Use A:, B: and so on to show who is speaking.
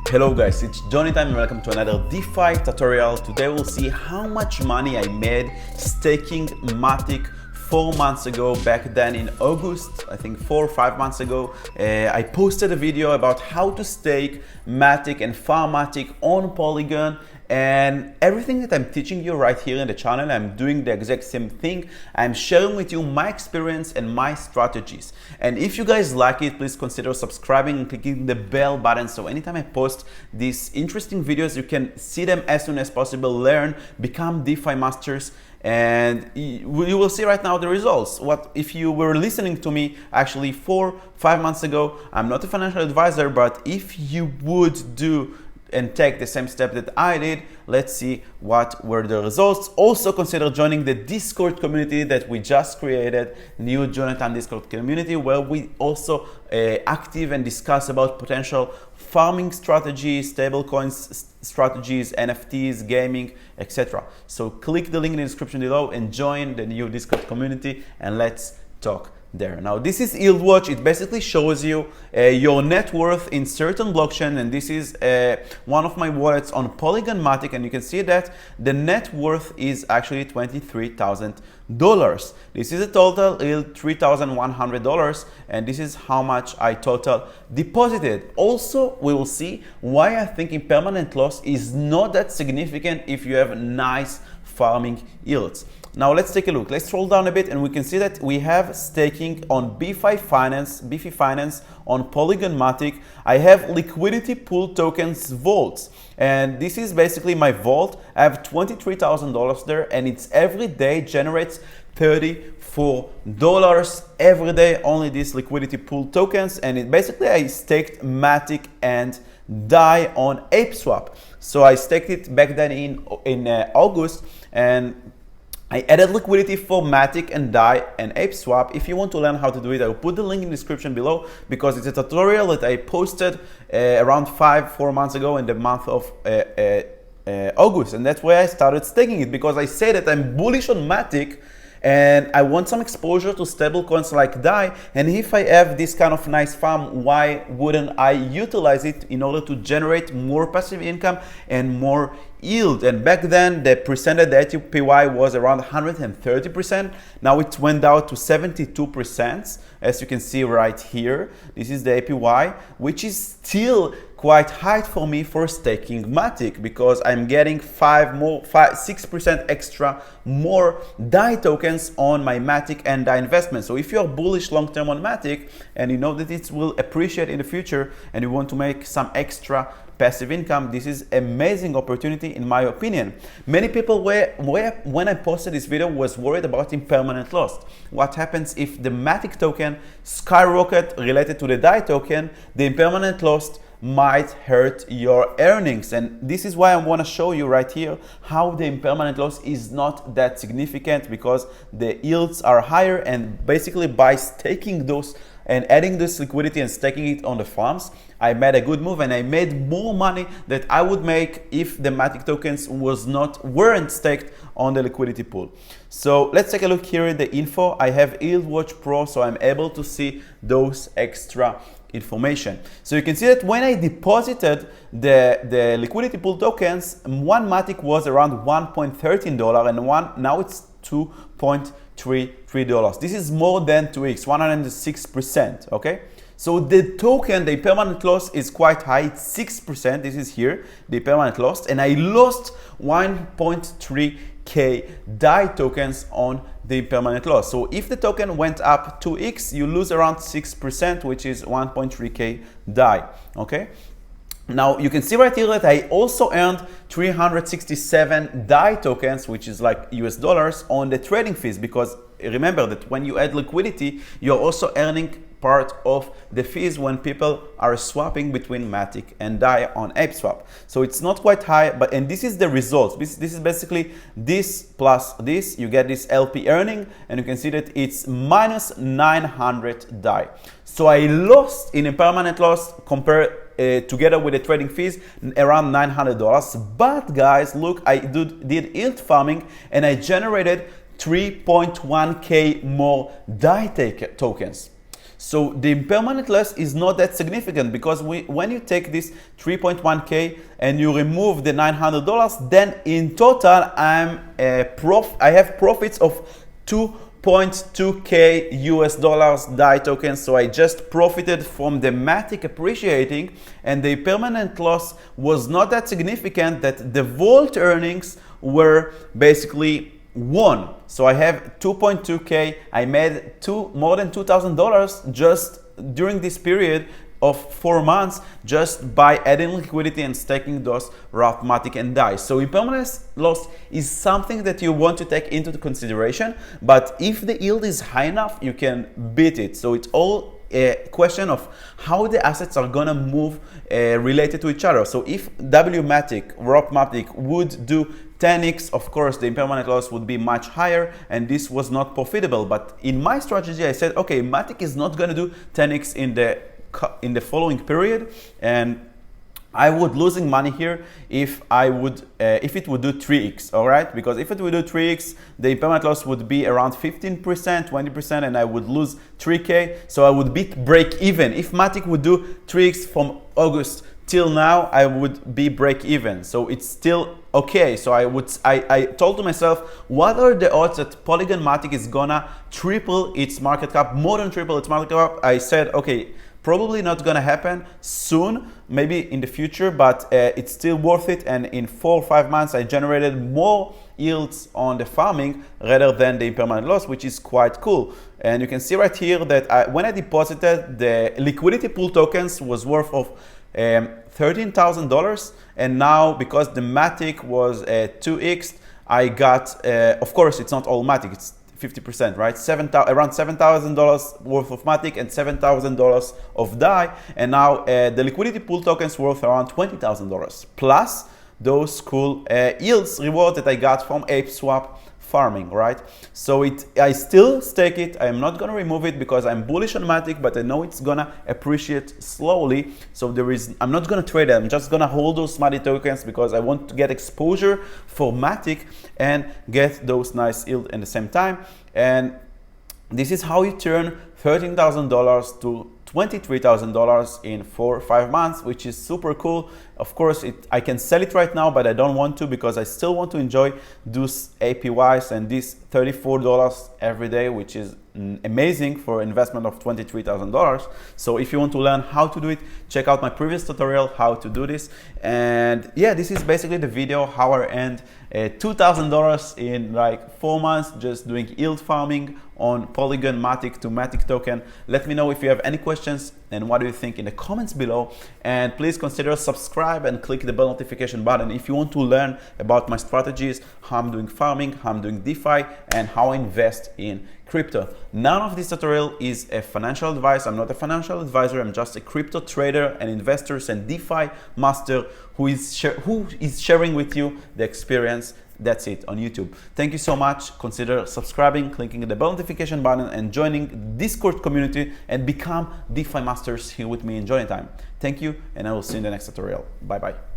A: Hello guys, it's Johnny time and welcome to another DeFi tutorial. Today we'll see how much money I made staking Matic 4 months ago. Back then in August, I think 4 or 5 months ago, I posted a video about how to stake Matic and farm Matic on Polygon. And everything that I'm teaching you right here in the channel, I'm doing the exact same thing. I'm sharing with you my experience and my strategies. And if you guys like it, please consider subscribing and clicking the bell button. So anytime I post these interesting videos, you can see them as soon as possible, learn, become DeFi masters. And you will see right now the results. What if you were listening to me actually 4 or 5 months ago? I'm not a financial advisor, but if you would do and take the same step that I did, let's see what were the results. Also consider joining the Discord community that we just created, new Jonathan Discord community, where we also active and discuss about potential farming strategies, stablecoins strategies, NFTs, gaming, etc. So click the link in the description below and join the new Discord community, and let's talk there. Now this is Yieldwatch. It basically shows you your net worth in certain blockchain, and this is one of my wallets on Polygon Matic, and you can see that the net worth is actually $23,000. This is a total yield $3,100, and this is how much I total deposited. Also, we will see why I think impermanent loss is not that significant if you have nice farming yields. Now let's take a look. Let's scroll down a bit and we can see that we have staking on BFI Finance on Polygon Matic. I have liquidity pool tokens vaults, and this is basically my vault. I have $23,000 there, and it's every day generates $34 every day, only these liquidity pool tokens. And it basically I staked Matic and DAI on ApeSwap. So I staked it back then in August, and I added liquidity for Matic and DAI and ApeSwap. If you want to learn how to do it, I will put the link in the description below, because it's a tutorial that I posted around 4 months ago in the month of August. And that's why I started staking it, because I say that I'm bullish on Matic and I want some exposure to stable coins like DAI. And if I have this kind of nice farm, why wouldn't I utilize it in order to generate more passive income and more yield? And back then the percentage, the APY was around 130%. Now it went down to 72%, as you can see right here. This is the APY, which is still quite high for me for staking Matic, because I'm getting 6% extra more DAI tokens on my Matic and DAI investment. So if you're bullish long term on Matic and you know that it will appreciate in the future and you want to make some extra passive income, this is amazing opportunity in my opinion. Many people when I posted this video was worried about impermanent loss. What happens if the Matic token skyrocket related to the DAI token? The impermanent loss might hurt your earnings, and this is why I want to show you right here how the impermanent loss is not that significant, because the yields are higher. And basically by staking those and adding this liquidity and staking it on the farms, I made a good move, and I made more money that I would make if the Matic tokens weren't staked on the liquidity pool. So let's take a look here at the info. I have Yieldwatch Pro, so I'm able to see those extra information. So you can see that when I deposited the liquidity pool tokens, one Matic was around $1.13 and now it's $2.33. This is more than 2x, 106%. Okay, so the token, the permanent loss is quite high. It's 6%. This is here the permanent loss, and I lost 1.3k DAI tokens on the permanent loss. So if the token went up 2x, you lose around 6%, which is 1.3k DAI. Okay, now you can see right here that I also earned 367 DAI tokens, which is like US dollars, on the trading fees, because remember that when you add liquidity, you're also earning part of the fees when people are swapping between Matic and DAI on ApeSwap. So it's not quite high, and this is the results. This is basically this plus this, you get this LP earning, and you can see that it's minus 900 DAI. So I lost in a permanent loss compared together with the trading fees around $900. But guys, look, I did yield farming and I generated 3.1k more DAI tokens. So the impermanent loss is not that significant, because when you take this 3.1k and you remove the $900, then in total I have profits of 2.2k US dollars DAI tokens. So I just profited from the Matic appreciating, and the permanent loss was not that significant, that the vault earnings were basically 1. So I have 2.2k. I made more than $2,000 just during this period of 4 months, just by adding liquidity and staking those Matic and DAI. So impermanent loss is something that you want to take into consideration, but if the yield is high enough, you can beat it. So it's all a question of how the assets are gonna move related to each other. So if Matic would do 10x, of course the impermanent loss would be much higher, and this was not profitable. But in my strategy, I said, okay, Matic is not gonna do 10x in the following period, and I would losing money here if it would do 3x, all right? Because if it would do 3x, the impermanent loss would be around 15%, 20%, and I would lose 3k. So I would break even. If Matic would do 3x from August till now, I would be break even. So it's still okay. So I told to myself, what are the odds that Polygon Matic is gonna triple its market cap, more than triple its market cap? I said, okay, probably not gonna happen soon, maybe in the future, but it's still worth it. And in 4 or 5 months, I generated more yields on the farming rather than the impermanent loss, which is quite cool. And you can see right here that when I deposited, the liquidity pool tokens was worth of $13,000, and now because the Matic was 2x, I got, of course it's not all Matic, it's 50%, right? Around $7,000 worth of Matic and $7,000 of DAI, and now the liquidity pool tokens worth around $20,000, plus those cool yields reward that I got from ApeSwap farming, right? So I still stake it. I am not gonna remove it because I'm bullish on Matic, but I know it's gonna appreciate slowly. So I'm not gonna trade it. I'm just gonna hold those Matic tokens because I want to get exposure for Matic and get those nice yield at the same time. And this is how you turn $13,000 to $23,000 in 4 or 5 months, which is super cool. Of course, I can sell it right now, but I don't want to because I still want to enjoy those APYs and this $34 every day, which is amazing for investment of $23,000. So if you want to learn how to do it, check out my previous tutorial how to do this. And yeah, this is basically the video how I earned $2,000 in like 4 months just doing yield farming on Polygon Matic to Matic token. Let me know if you have any questions and what do you think in the comments below, and please consider subscribe and click the bell notification button if you want to learn about my strategies, how I'm doing farming, how I'm doing DeFi, and how I invest in crypto. None of this tutorial is a financial advice. I'm not a financial advisor. I'm just a crypto trader and investor and DeFi master who is sharing with you the experience. That's it on YouTube. Thank you so much. Consider subscribing, clicking the bell notification button, and joining Discord community and become DeFi masters here with me in joining time. Thank you, and I will see you in the next tutorial. Bye bye.